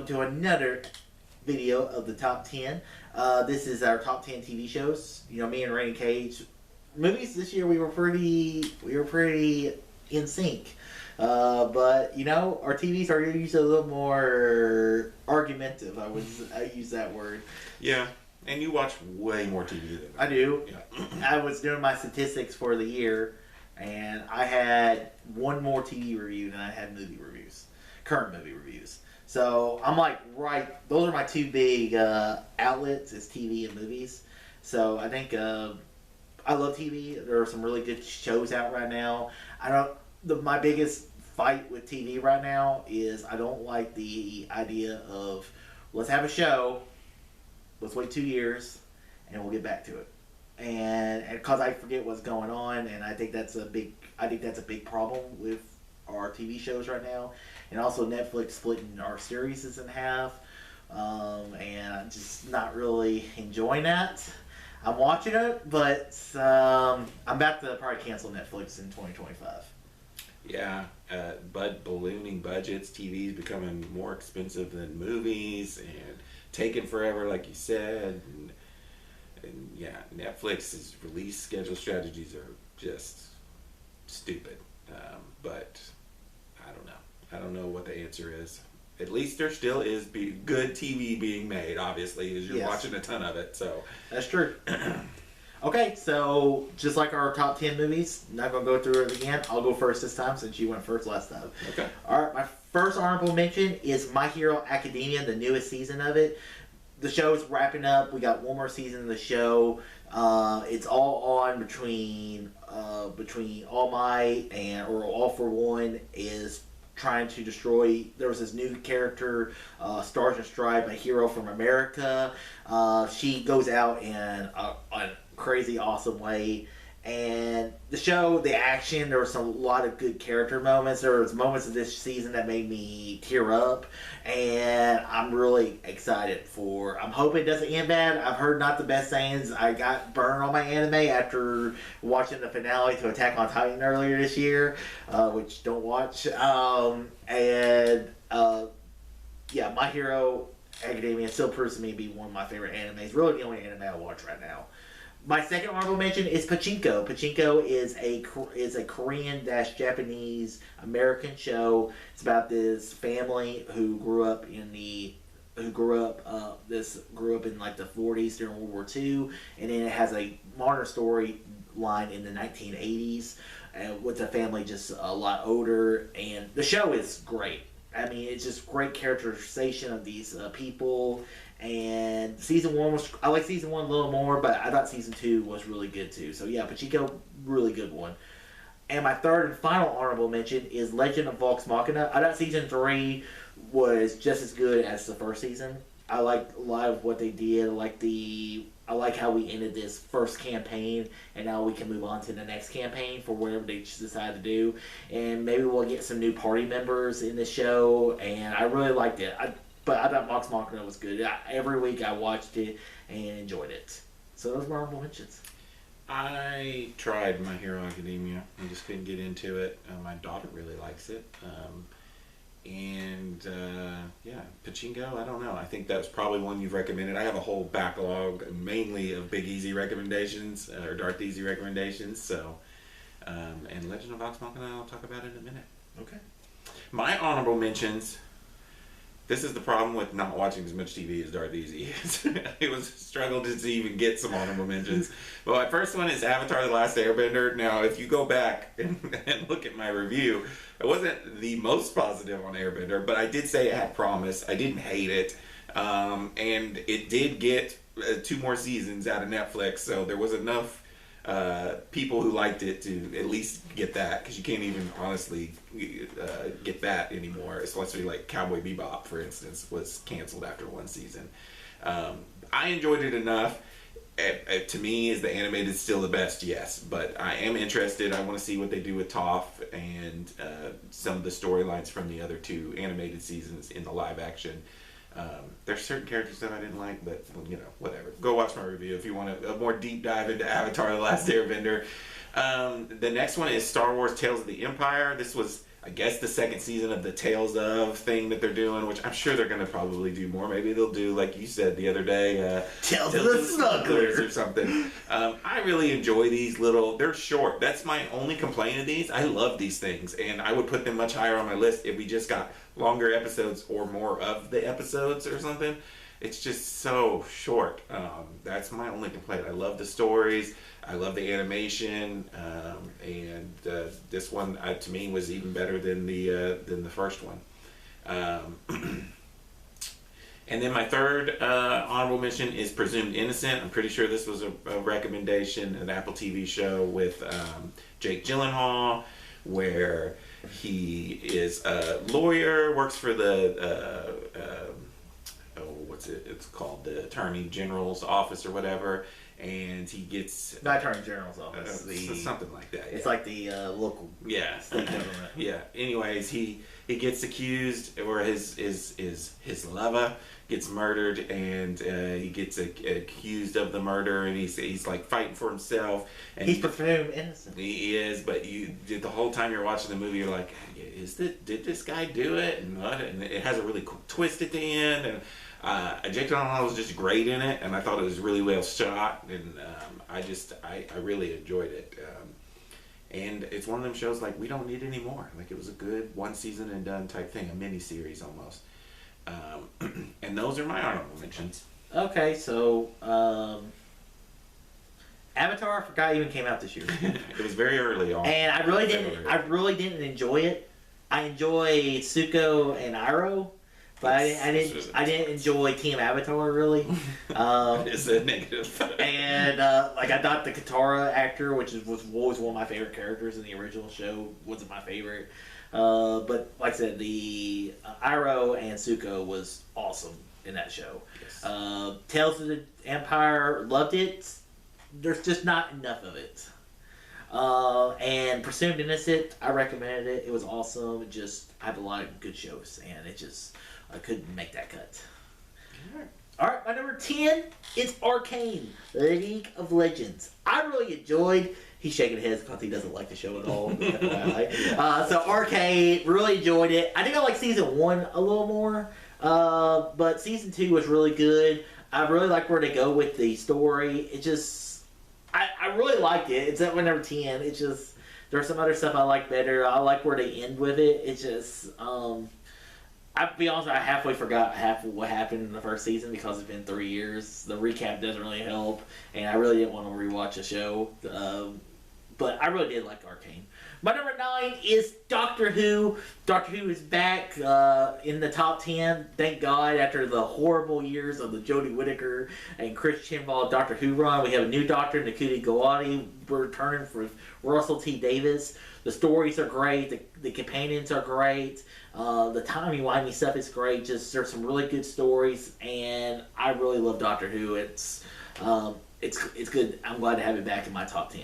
to another video of the top 10. This is our top 10 TV shows. You know, me and Rainy Cage. Movies this year we were pretty in sync. But you know, our TVs are usually a little more argumentative. I use that word. Yeah, and you watch way more TV than I do. Yeah. I was doing my statistics for the year, and I had one more TV review than I had current movie reviews. So I'm like, those are my two big outlets, is TV and movies. So I think I love TV. There are some really good shows out right now. My biggest fight with TV right now is I don't like the idea of let's have a show, let's wait 2 years, and we'll get back to it. And because I forget what's going on, and I think that's a big problem with our TV shows right now. And also Netflix splitting our series in half, and I'm just not really enjoying that. I'm watching it, but I'm about to probably cancel Netflix in 2025. Yeah, but ballooning budgets, TV's becoming more expensive than movies, and taking forever, like you said. And yeah, Netflix's release schedule strategies are just stupid. But I don't know. I don't know what the answer is. At least there still is good TV being made, obviously, as you're watching a ton of it. So that's true. Okay, so just like our top 10 movies, not going to go through it again. I'll go first this time since you went first last time. Okay. All right, my first honorable mention is My Hero Academia, the newest season of it. The show is wrapping up. We got one more season of the show. It's all on between All Might or All for One is trying to destroy. There was this new character, Stars and Stripe, a hero from America. She goes out in a crazy awesome way. And the show, the action, there was a lot of good character moments. There was moments of this season that made me tear up, and I'm really excited I'm hoping it doesn't end bad. I've heard not the best sayings. I got burned on my anime after watching the finale to Attack on Titan earlier this year, which don't watch. Yeah, My Hero Academia still proves to me to be one of my favorite animes. Really the only anime I watch right now. My second honorable mention is Pachinko. Pachinko is a Korean-Japanese American show. It's about this family who grew up in like the 40s during World War II, and then it has a modern storyline in the 1980s, with the family just a lot older. And the show is great. I mean, it's just great characterization of these people. And season 1 I like season 1 a little more, but I thought season 2 was really good too. So yeah, Pachinko, really good one. And my third and final honorable mention is Legend of Vox Machina. I thought season 3 was just as good as the first season. I liked a lot of what they did. I like how we ended this first campaign, and now we can move on to the next campaign for whatever they decide to do. And maybe we'll get some new party members in the show, and I really liked it. But I thought Vox Machina was good. Every week I watched it and enjoyed it. So those were honorable mentions. I tried My Hero Academia. I just couldn't get into it. My daughter really likes it. Yeah, Pachinko, I don't know. I think that's probably one you've recommended. I have a whole backlog mainly of Big Easy recommendations, or Darth Easy recommendations. So, and Legend of Vox Machina, I'll talk about it in a minute. Okay. My honorable mentions. This is the problem with not watching as much TV as Darth Easy. It was a struggle to even get some honorable mentions. But my first one is Avatar: The Last Airbender. Now, if you go back and look at my review, it wasn't the most positive on Airbender, but I did say it had promise. I didn't hate it. And it did get 2 more seasons out of Netflix, so there was enough people who liked it to at least get that, because you can't even honestly get that anymore, especially like Cowboy Bebop, for instance, was canceled after 1 season. I enjoyed it enough. To me, is the animated still the best? Yes, but I am interested. I want to see what they do with Toph and some of the storylines from the other 2 animated seasons in the live action. There's certain characters that I didn't like, but you know, whatever. Go watch my review if you want a more deep dive into Avatar: The Last Airbender. The next one is Star Wars: Tales of the Empire. This was I guess the second season of the Tales of thing that they're doing, which I'm sure they're going to probably do more. Maybe they'll do, like you said the other day, Tales of the Smugglers or something. I really enjoy these little, they're short. That's my only complaint of these. I love these things, and I would put them much higher on my list if we just got longer episodes or more of the episodes or something. It's just so short. That's my only complaint. I love the stories. I love the animation, and this one to me was even better than the first one. And then my third honorable mention is Presumed Innocent. I'm pretty sure this was a recommendation, an Apple TV show with Jake Gyllenhaal, where he is a lawyer, works for the it's called the Attorney General's office or whatever, and he gets the Attorney General's office, something like that. It's like the local state government. Yeah. Anyways, he gets accused, or his lover gets murdered, and he gets accused of the murder, and he's like fighting for himself. And he's presumed innocent. He is, but the whole time you're watching the movie, you're like, did this guy do it? And what? And it has a really cool twist at the end, and Jake Gyllenhaal was just great in it, and I thought it was really well shot, and I really enjoyed it. And it's one of them shows like we don't need any more. Like it was a good one season and done type thing, a mini series almost. And those are my honorable mentions. Okay, so Avatar, I forgot even came out this year. It was very early on, and I really didn't enjoy it. I enjoy Zuko and Iroh. But I didn't enjoy Team Avatar really. It's a negative. And I thought the Katara actor, which was always one of my favorite characters in the original show, wasn't my favorite. But like I said, the Iroh and Zuko was awesome in that show. Yes. Tales of the Empire, loved it. There's just not enough of it. And Presumed Innocent, I recommended it. It was awesome. I have a lot of good shows, and I couldn't make that cut. Alright, my number 10 is Arcane, League of Legends. I really enjoyed. He's shaking his head because he doesn't like the show at all. So Arcane, really enjoyed it. I think I like season 1 a little more, but season 2 was really good. I really like where they go with the story. I really liked it. It's at my number 10. There's some other stuff I like better. I like where they end with it. I'll be honest, I halfway forgot half of what happened in the first season because it's been 3 years. The recap doesn't really help, and I really didn't want to rewatch the show. But I really did like Arcane. My number 9 is Doctor Who. Doctor Who is back in the top 10. Thank God, after the horrible years of the Jodie Whittaker and Chris Chibnall Doctor Who run, we have a new Doctor, Ncuti Gatwa. We're returning for Russell T Davies. The stories are great. The companions are great. The timey-wimey stuff is great. There's some really good stories, and I really love Doctor Who. It's good. I'm glad to have it back in my top 10.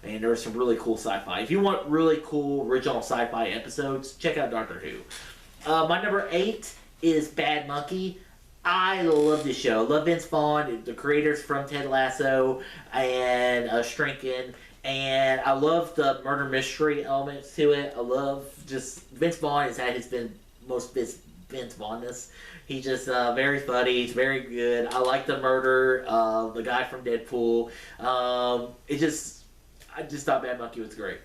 And there's some really cool sci-fi. If you want really cool original sci-fi episodes, check out Doctor Who. My number 8 is Bad Monkey. I love this show. I love Vince Vaughn, the creators from Ted Lasso and Shrinking. And I love the murder mystery elements to it. I love just Vince Vaughn has had his most Vince Vaughnness. He's just very funny. He's very good. I like the murder. The guy from Deadpool. I just thought Bad Monkey was great.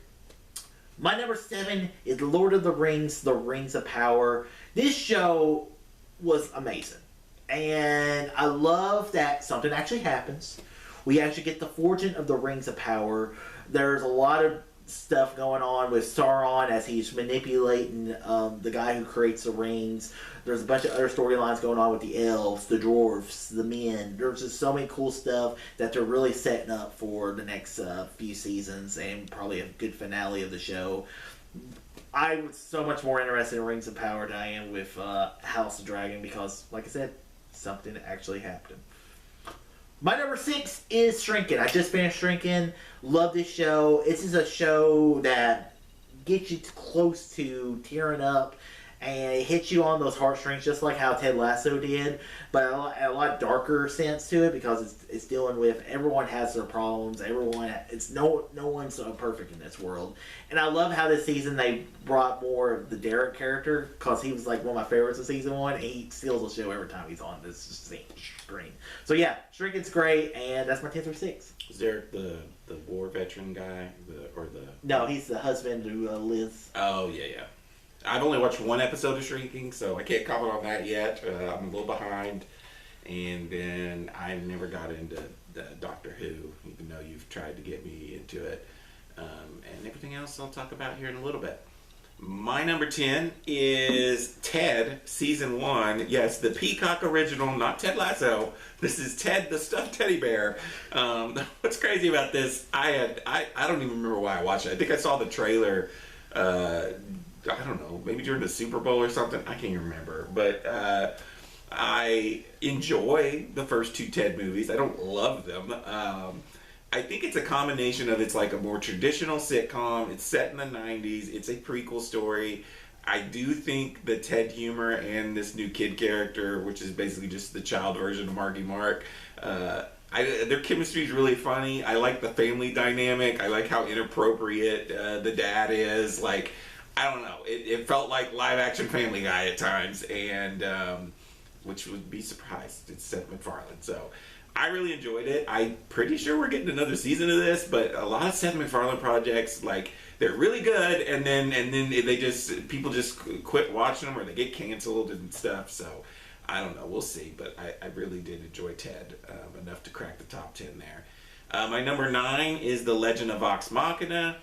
My number 7 is Lord of the Rings, The Rings of Power. This show was amazing. And I love that something actually happens. We actually get the fortune of the Rings of Power. There's a lot of stuff going on with Sauron as he's manipulating the guy who creates the rings. There's a bunch of other storylines going on with the elves, the dwarves, the men. There's just so many cool stuff that they're really setting up for the next few seasons and probably a good finale of the show. I was so much more interested in Rings of Power than I am with House of Dragon because, like I said, something actually happened. My number 6 is Shrinking. I just finished Shrinking. Love this show. This is a show that gets you close to tearing up. and it hits you on those heartstrings just like how Ted Lasso did, but a lot darker sense to it because it's dealing with everyone has their problems. Everyone, it's no one's perfect in this world, and I love how this season they brought more of the Derek character because he was like one of my favorites of season one. And he steals the show every time he's on this screen. So yeah, Shrinking's great, and that's my 10 through 6. Is Derek the war veteran guy, or the? No, he's the husband to Liz. Oh yeah. I've only watched one episode of Shrinking, so I can't comment on that yet. I'm a little behind, and then I never got into the Doctor Who, even though you've tried to get me into it, and everything else I'll talk about here in a little bit. My number 10 is Ted, Season 1. Yes, the Peacock original, not Ted Lasso. This is Ted the Stuffed Teddy Bear. What's crazy about this, I don't even remember why I watched it. I think I saw the trailer, I don't know, maybe during the Super Bowl or something. I can't even remember. But I enjoy the first 2 Ted movies. I don't love them. I think it's a combination of it's like a more traditional sitcom. It's set in the 90s. It's a prequel story. I do think the Ted humor and this new kid character, which is basically just the child version of Marky Mark, their chemistry is really funny. I like the family dynamic. I like how inappropriate the dad is. Like, I don't know. It felt like live action Family Guy at times, and which would be surprised. It's Seth MacFarlane, so I really enjoyed it. I'm pretty sure we're getting another season of this, but a lot of Seth MacFarlane projects, like, they're really good, and then they just, people just quit watching them or they get canceled and stuff. So I don't know. We'll see. But I really did enjoy Ted enough to crack the top 10 there. My number 9 is The Legend of Vox Machina.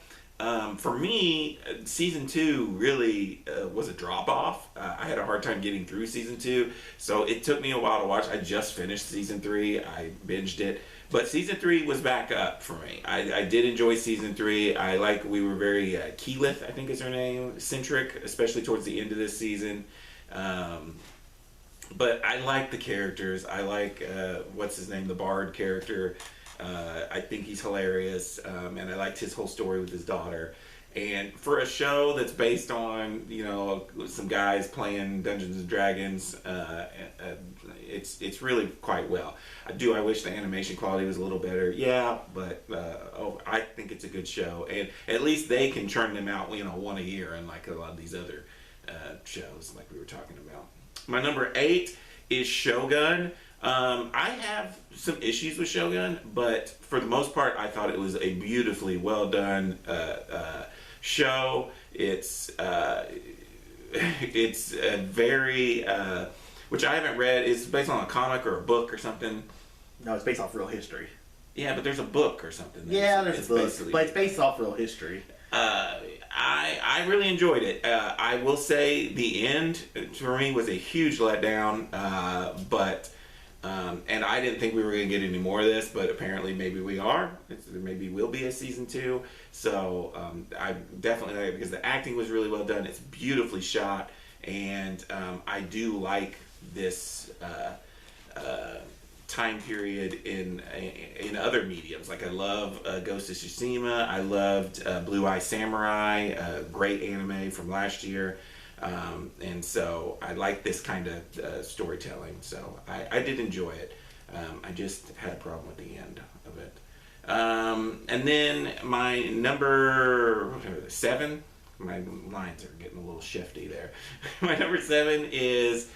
For me, season 2 really was a drop off. I had a hard time getting through season 2, so it took me a while to watch. I just finished season 3. I binged it, but season 3 was back up for me. I did enjoy season 3. We were very Keyleth, I think is her name, centric, especially towards the end of this season. But I like the characters. I like what's his name, the Bard character. I think he's hilarious, and I liked his whole story with his daughter. And for a show that's based on, some guys playing Dungeons and Dragons, it's really quite well. I wish the animation quality was a little better. Yeah, but I think it's a good show, and at least they can churn them out, one a year, unlike a lot of these other shows like we were talking about. My number 8 is Shogun. I have some issues with Shogun, but for the most part, I thought it was a beautifully well done show. It's a very, which I haven't read. It's based on a comic or a book or something. No, it's based off real history. Yeah, but there's a book or something. Yeah, there's a book, but it's based off real history. I really enjoyed it. I will say the end for me was a huge letdown, but. And I didn't think we were going to get any more of this, but apparently maybe we are. Maybe will be a season 2. So I definitely like it because the acting was really well done. It's beautifully shot, and I do like this time period in other mediums. Like I love Ghost of Tsushima. I loved Blue Eye Samurai, a great anime from last year. And so I like this kind of storytelling, so I did enjoy it. I just had a problem with the end of it. And then my number 7, my lines are getting a little shifty there. My number 7 is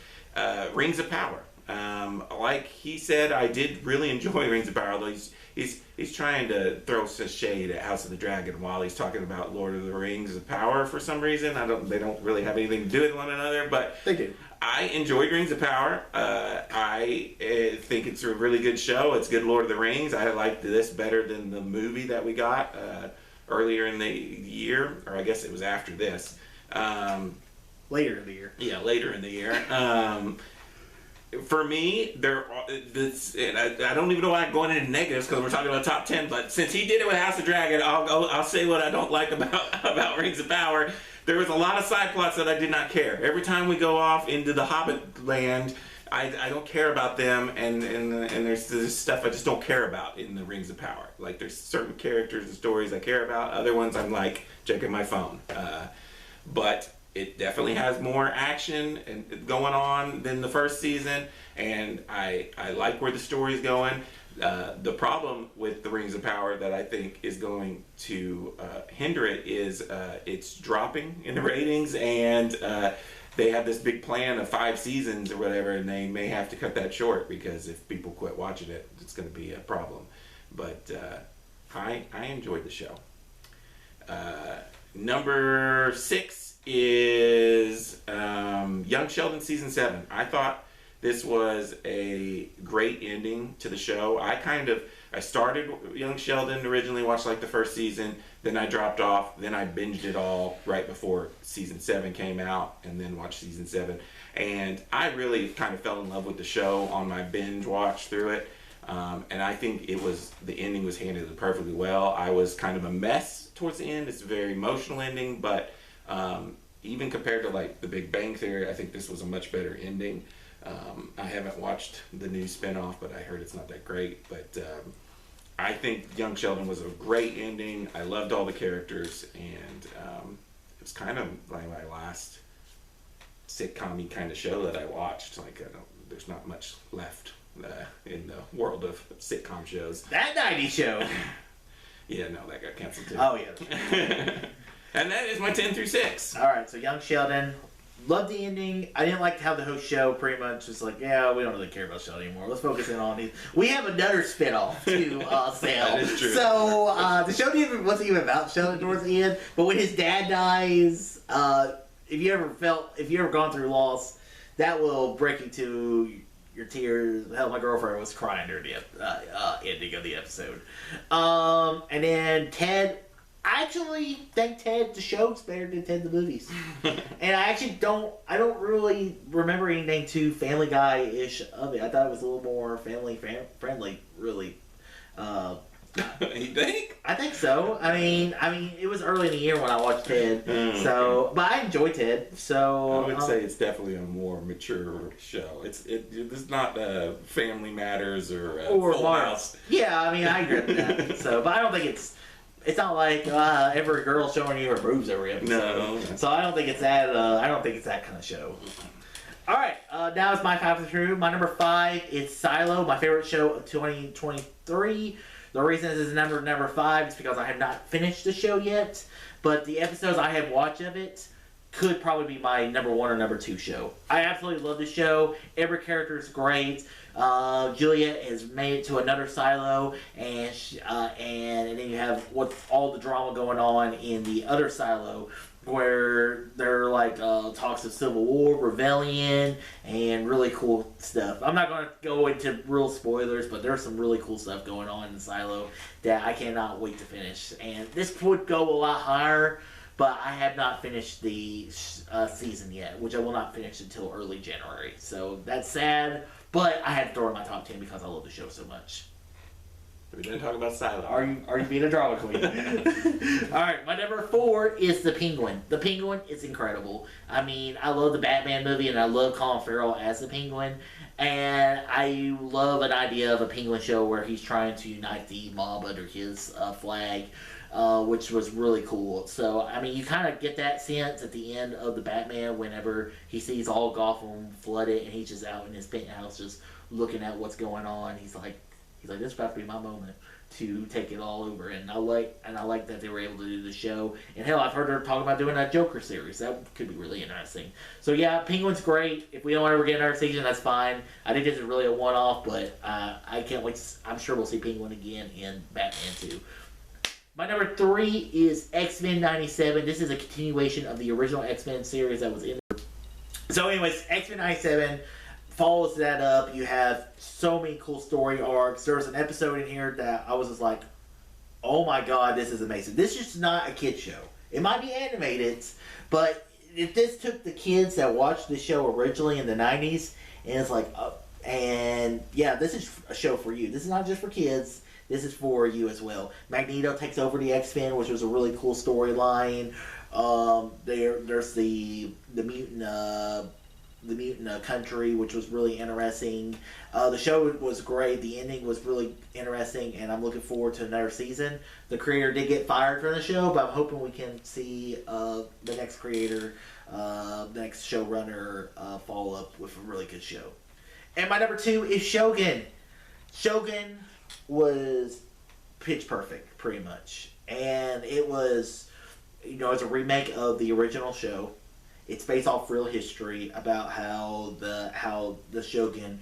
Rings of Power. Like he said, I did really enjoy Rings of Power, although he's trying to throw some shade at House of the Dragon while he's talking about Lord of the Rings of Power for some reason. They don't really have anything to do with one another, but they do. I enjoyed Rings of Power. I think it's a really good show. It's good Lord of the Rings. I liked this better than the movie that we got earlier in the year, or I guess it was after this. Later in the year. Yeah, later in the year. For me, I don't even know why I'm going into negatives because we're talking about top 10. But since he did it with House of Dragon, I'll say what I don't like about Rings of Power. There was a lot of side plots that I did not care. Every time we go off into the Hobbit land, I don't care about them, and there's this stuff I just don't care about in the Rings of Power. Like there's certain characters and stories I care about. Other ones I'm like checking my phone. But it definitely has more action and going on than the first season, and I like where the story's going. The problem with the Rings of Power that I think is going to hinder it is it's dropping in the ratings, and they have this big plan of 5 seasons or whatever, and they may have to cut that short because if people quit watching it, it's going to be a problem. But I enjoyed the show. Number 6 is Young Sheldon season 7. I thought this was a great ending to the show. I started Young Sheldon originally, watched like the first season, then I dropped off, then I binged it all right before season 7 came out, and then watched season 7. And I really kind of fell in love with the show on my binge watch through it. And I think the ending was handled perfectly well. I was kind of a mess towards the end. It's a very emotional ending, but even compared to like The Big Bang Theory, I think this was a much better ending. I haven't watched the new spinoff, but I heard it's not that great. But I think Young Sheldon was a great ending. I loved all the characters, and it was kind of like my last sitcom-y kind of show that I watched. Like, there's not much left in the world of sitcom shows. That 90s show. Yeah, no, that got canceled too. Oh, yeah. And that is my 10 through 6. All right, so Young Sheldon. Loved the ending. I didn't like how the whole show pretty much was like, yeah, we don't really care about Sheldon anymore. Let's focus in on these. We have another spinoff to sell. That is true. So the show wasn't even about Sheldon towards the end. But when his dad dies, if you ever gone through loss, that will break you to your tears. Hell, my girlfriend was crying during the ending of the episode. And then Ted. I actually think Ted the show's better than Ted the movies, and I don't really remember anything too Family Guy-ish of it. I thought it was a little more family friendly, really. You think? I think so. I mean, it was early in the year when I watched Ted, but I enjoyed Ted. So I would say it's definitely a more mature show. It's not Family Matters or Full House. Yeah, I mean, I agree with that. So, but I don't think it's not like every girl showing you her boobs every episode. No. So I don't think it's that. I don't think it's that kind of show. All right, now it's my 5 through. My number 5 is Silo, my favorite show of 2023. The reason this is number 5 is because I have not finished the show yet, but the episodes I have watched of it could probably be my number 1 or number 2 show. I absolutely love the show. Every character is great. Juliet has made it to another silo, and then you have all the drama going on in the other silo, where there are like talks of Civil War, rebellion, and really cool stuff. I'm not going to go into real spoilers, but there's some really cool stuff going on in the silo that I cannot wait to finish. And this would go a lot higher, but I have not finished the season yet, which I will not finish until early January. So that's sad, but I had to throw it in my top 10 because I love the show so much. We didn't talk about Silo. Are you being a drama queen? Alright, my number 4 is The Penguin. The Penguin is incredible. I mean, I love the Batman movie, and I love Colin Farrell as the Penguin. And I love an idea of a Penguin show where he's trying to unite the mob under his flag, which was really cool. So, I mean, you kind of get that sense at the end of the Batman whenever he sees all Gotham flooded, and he's just out in his penthouse just looking at what's going on. He's like, this is about to be my moment to take it all over, and I like that they were able to do the show. And hell, I've heard her talk about doing a Joker series. That could be really interesting. So yeah, Penguin's great. If we don't ever get another season, that's fine. I think this is really a one-off, but I can't wait. I'm sure we'll see Penguin again in Batman 2. My number 3 is X-Men 97. This is a continuation of the original X-Men series that was in there. So anyways, X-Men 97 follows that up. You have so many cool story arcs. There was an episode in here that I was just like, oh my god, this is amazing. This is just not a kid's show. It might be animated, but if this took the kids that watched the show originally in the 90s, and it's like, and yeah, this is a show for you. This is not just for kids. This is for you as well. Magneto takes over the X-Men, which was a really cool storyline. There's the mutant the mutant country, which was really interesting. The show was great. The ending was really interesting, and I'm looking forward to another season. The creator did get fired from the show, but I'm hoping we can see the next creator, the next showrunner, follow up with a really good show. And my number 2 is Shogun. Shogun was pitch perfect, pretty much, and it was, it's a remake of the original show. It's based off real history about how the Shogun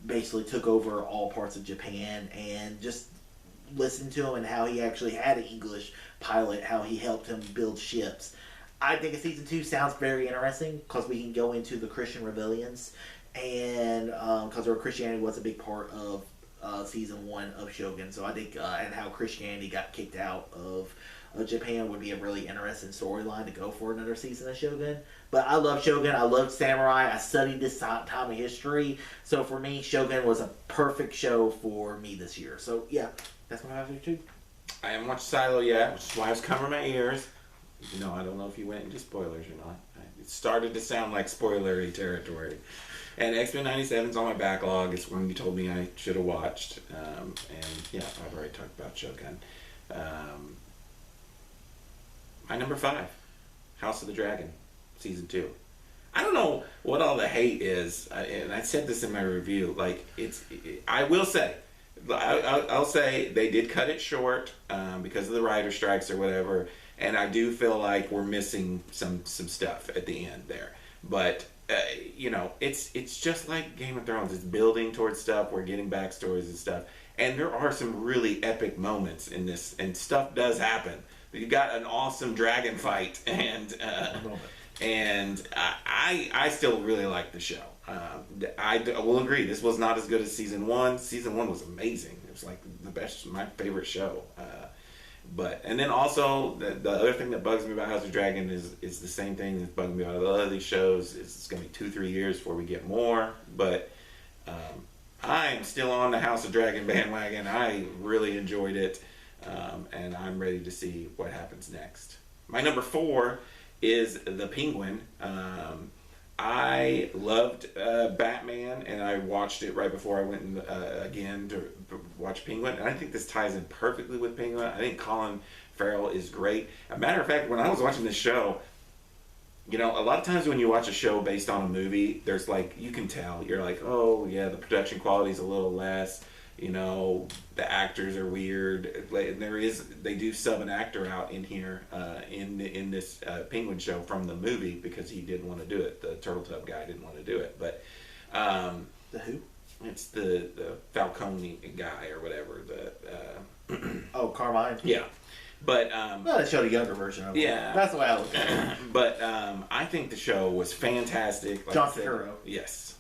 basically took over all parts of Japan, and just listen to him and how he actually had an English pilot, how he helped him build ships. I think a season 2 sounds very interesting because we can go into the Christian rebellions, and because Christianity was a big part of season 1 of Shogun. So I think and how Christianity got kicked out of Japan would be a really interesting storyline to go for another season of Shogun. But I love Shogun. I love samurai. I studied this time of history. So for me, Shogun was a perfect show for me this year. So yeah, that's my favorite too. I haven't watched Silo yet, which is why I was covering my ears. I don't know if you went into spoilers or not. It started to sound like spoilery territory. And X-Men 97's on my backlog. It's one you told me I should have watched. And yeah, I've already talked about Shogun. My number 5, House of the Dragon, season 2. I don't know what all the hate is, and I said this in my review. I will say, I'll say they did cut it short because of the writer strikes or whatever, and I do feel like we're missing some stuff at the end there. But it's just like Game of Thrones. It's building towards stuff. We're getting backstories and stuff, and there are some really epic moments in this, and stuff does happen. You've got an awesome dragon fight, and I still really like the show. I will agree, this was not as good as season 1. Season 1 was amazing. It was like the best, my favorite show. And then also the other thing that bugs me about House of Dragon is the same thing that's bugging me about a lot of these shows. It's going to be 2-3 years before we get more. But I'm still on the House of Dragon bandwagon. I really enjoyed it. And I'm ready to see what happens next. My number 4 is The Penguin. I loved Batman, and I watched it right before I went again to watch Penguin. And I think this ties in perfectly with Penguin. I think Colin Farrell is great. A matter of fact, when I was watching this show, a lot of times when you watch a show based on a movie, there's you can tell. You're like, oh yeah, the production quality is a little less. The actors are weird. And they do sub an actor out in here in this Penguin show from the movie because he didn't want to do it. The Turtle Tub guy didn't want to do it. But the who? It's the Falcone guy or whatever. Oh, Carmine. Yeah, but well, they showed a younger version of it. Yeah, that's the way I look at it. But I think the show was fantastic. Like John Turturro. Yes.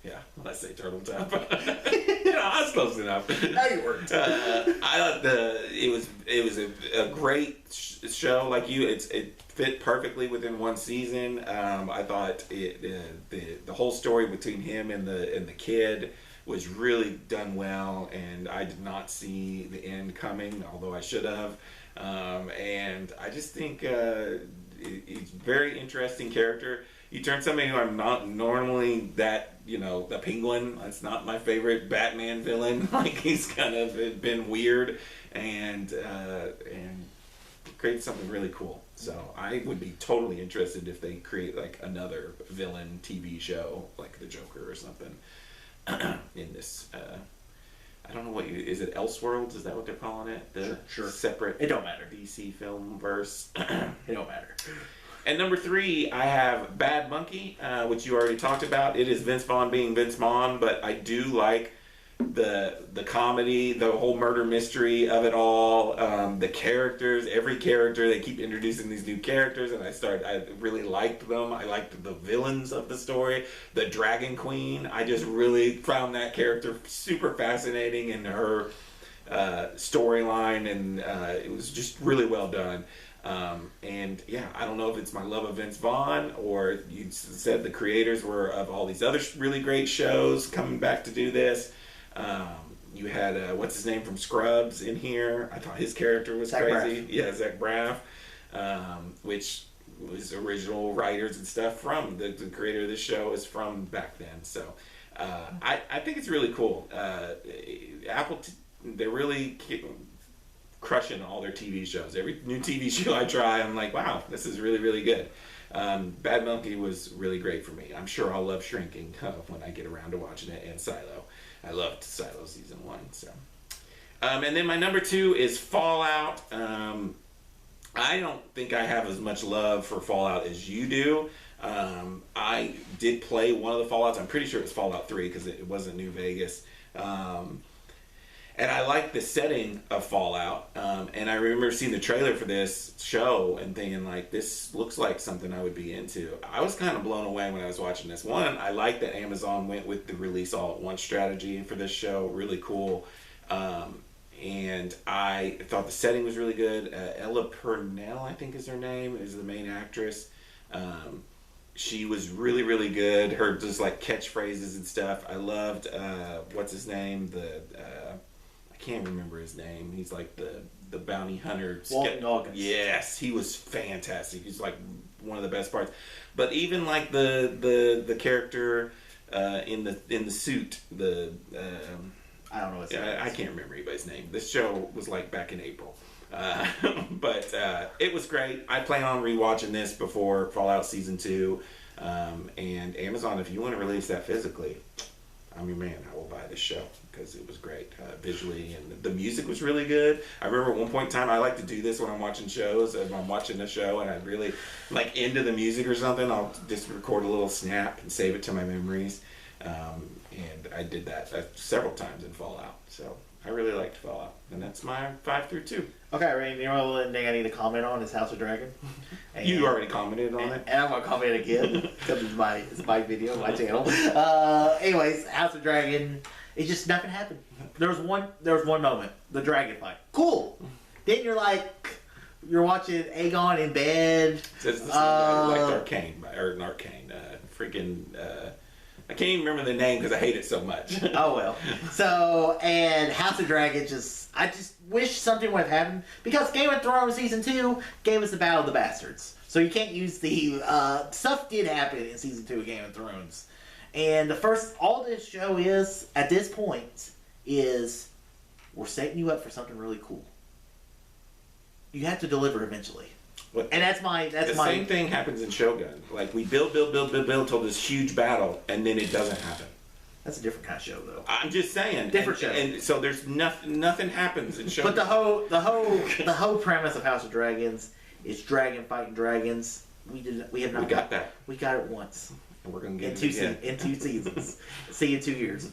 Yeah, let's say Turtle Tub. I was close enough. No, you weren't. I thought it was a great show. It fit perfectly within one season. I thought the whole story between him and the kid was really done well, and I did not see the end coming, although I should have. And I just think he's a very interesting character. You turn somebody who I'm not normally that, the Penguin. That's not my favorite Batman villain. He's kind of been weird and create something really cool. So I would be totally interested if they create another villain TV show, like the Joker or something, in this. I don't know is it Elseworlds? Is that what they're calling it? The sure. Separate. It don't matter. DC film verse. It don't matter. And number 3, I have Bad Monkey, which you already talked about. It is Vince Vaughn being Vince Vaughn, but I do like the comedy, the whole murder mystery of it all, the characters, every character. They keep introducing these new characters, and I really liked them. I liked the villains of the story. The Dragon Queen, I just really found that character super fascinating in her storyline, and it was just really well done. And yeah, I don't know if it's my love of Vince Vaughn, or you said the creators were of all these other really great shows coming back to do this. You had what's his name from Scrubs in here. I thought his character was Zach crazy. Braff. Yeah, Zach Braff, which was original writers and stuff from the creator of this show is from back then. So I think it's really cool. They're really crushing all their TV shows. Every new TV show I try, I'm like, wow, this is really, really good. Bad Monkey was really great for me. I'm sure I'll love Shrinking when I get around to watching it, and Silo. I loved Silo season 1. So, and then my number 2 is Fallout. I don't think I have as much love for Fallout as you do. I did play one of the Fallouts. I'm pretty sure it was Fallout 3 because it wasn't New Vegas. And I like the setting of Fallout. And I remember seeing the trailer for this show and thinking, like, this looks like something I would be into. I was kind of blown away when I was watching this. One, I like that Amazon went with the release all at once strategy for this show. Really cool. And I thought the setting was really good. Ella Purnell, I think is her name, is the main actress. She was really, really good. Her just like catchphrases and stuff. I loved, what's his name? I can't remember his name. He's like the bounty hunter. Walton Goggins. Yes, he was fantastic. He's like one of the best parts. But even like the character in the suit, I don't know what's I can't remember anybody's name. This show was like back in April. But it was great. I plan on rewatching this before Fallout Season 2. And Amazon, if you want to release that physically, I'm your man. I will buy this show because it was great visually, and the music was really good. I remember at one point in time, I like to do this when I'm watching shows. If I'm watching a show and I'm really like into the music or something, I'll just record a little snap and save it to my memories. And I did that several times in Fallout. So I really liked Fallout, and that's my 5 through 2. Okay, Rain, you know one thing I need to comment on is House of Dragon. And, You already commented on it. And I'm going to comment again because it's my video, my channel. Anyways, House of Dragon, it's just not going to happen. There was one moment, the dragon fight. Cool. Then you're watching Aegon in bed. It's the same guy who liked Arcane, I can't even remember the name because I hate it so much. Oh well. So, and House of Dragon I just wish something would have happened because Game of Thrones Season 2 gave us the Battle of the Bastards. So you can't use the, stuff did happen in Season 2 of Game of Thrones. And all this show is, at this point, is we're setting you up for something really cool. You have to deliver eventually. And that's the same thing happens in Shogun. Like we build till this huge battle, and then it doesn't happen. That's a different kind of show, though. I'm just saying, different show. And so there's nothing happens in Shogun. But the whole premise of House of Dragons is dragon fighting dragons. We have not. We got that. We got it once. And we're gonna get it again. In 2 seasons. See you in 2 years.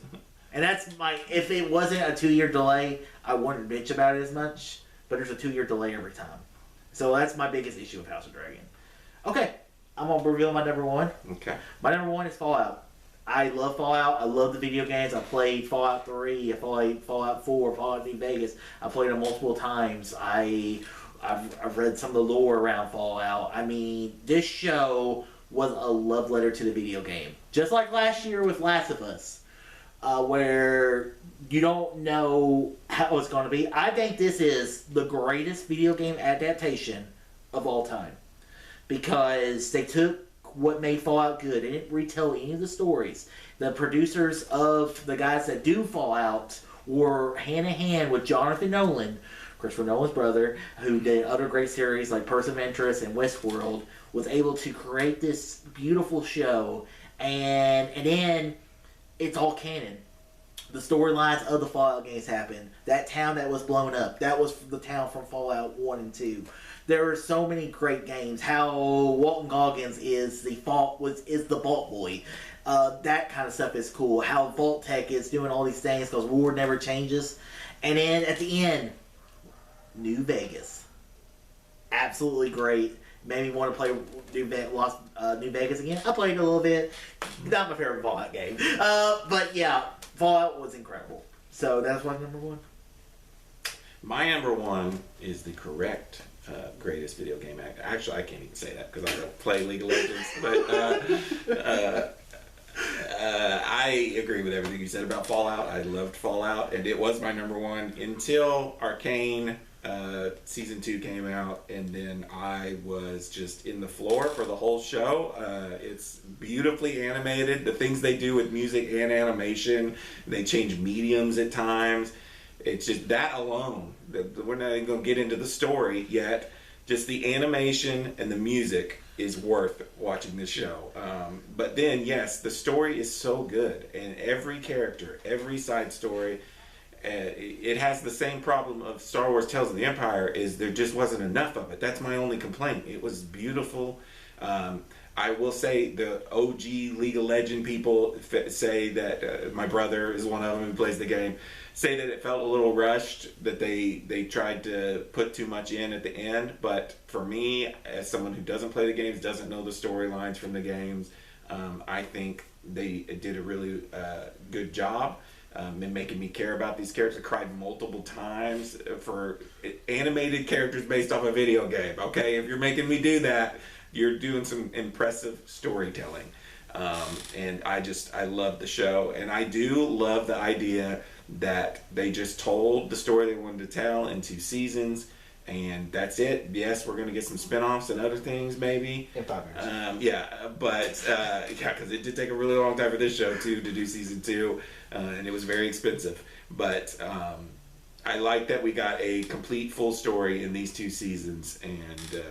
And that's if it wasn't a 2-year delay, I wouldn't bitch about it as much. But there's a 2-year delay every time. So that's my biggest issue with House of Dragon. Okay, I'm going to reveal my number 1. Okay. My number 1 is Fallout. I love Fallout. I love the video games. I played Fallout 3. I played Fallout 4, Fallout New Vegas. I played them multiple times. I've read some of the lore around Fallout. I mean, this show was a love letter to the video game. Just like last year with Last of Us, where you don't know how it's going to be. I think this is the greatest video game adaptation of all time. Because they took what made Fallout good. They didn't retell any of the stories. The producers of the guys that do Fallout were hand in hand with Jonathan Nolan, Christopher Nolan's brother, who did other great series like Person of Interest and Westworld, was able to create this beautiful show. And then it's all canon. The storylines of the Fallout games happen. That town that was blown up, that was the town from Fallout 1 and 2. There are so many great games. How Walton Goggins is the Vault Boy. That kind of stuff is cool. How Vault-Tec is doing all these things because war never changes. And then at the end, New Vegas. Absolutely great. Made me want to play New Vegas again. I played it a little bit. Not my favorite Fallout game. But yeah, Fallout was incredible. So that's my number 1. My number 1 is the correct greatest video game act. Actually, I can't even say that because I don't play League of Legends. But I agree with everything you said about Fallout. I loved Fallout, and it was my number 1 until Arcane season 2 came out, and then I was just in the floor for the whole show. It's beautifully animated. The things they do with music and animation, they change mediums at times. It's just that alone. We're not even going to get into the story yet. Just the animation and the music is worth watching this show. But then, yes, the story is so good, and every character, every side story, it has the same problem of Star Wars Tales of the Empire, is there just wasn't enough of it. That's my only complaint. It was beautiful. I will say the OG League of Legends people say that my brother is one of them who plays the game, say that it felt a little rushed, that they tried to put too much in at the end. But for me, as someone who doesn't play the games, doesn't know the storylines from the games, I think they did a really good job in making me care about these characters. I cried multiple times for animated characters based off a video game. Okay, if you're making me do that, you're doing some impressive storytelling. And I love the show, and I do love the idea that they just told the story they wanted to tell in 2 seasons, and that's it. Yes, we're going to get some spin-offs and other things maybe. In 5 years. Because it did take a really long time for this show too to do season 2, and it was very expensive. But I like that we got a complete full story in these 2 seasons, and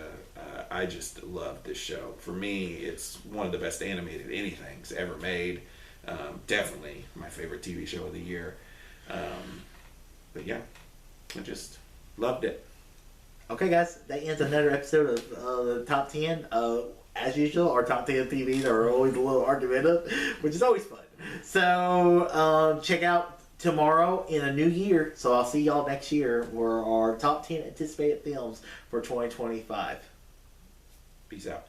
I just love this show. For me, it's one of the best animated anythings ever made. Definitely my favorite TV show of the year. But yeah, I just loved it. Okay, guys, that ends another episode of the Top 10. As usual, our Top 10 TVs are always a little argumentative, which is always fun. So, check out tomorrow in a new year. So, I'll see y'all next year for our Top 10 anticipated films for 2025. Peace out.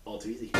All too easy.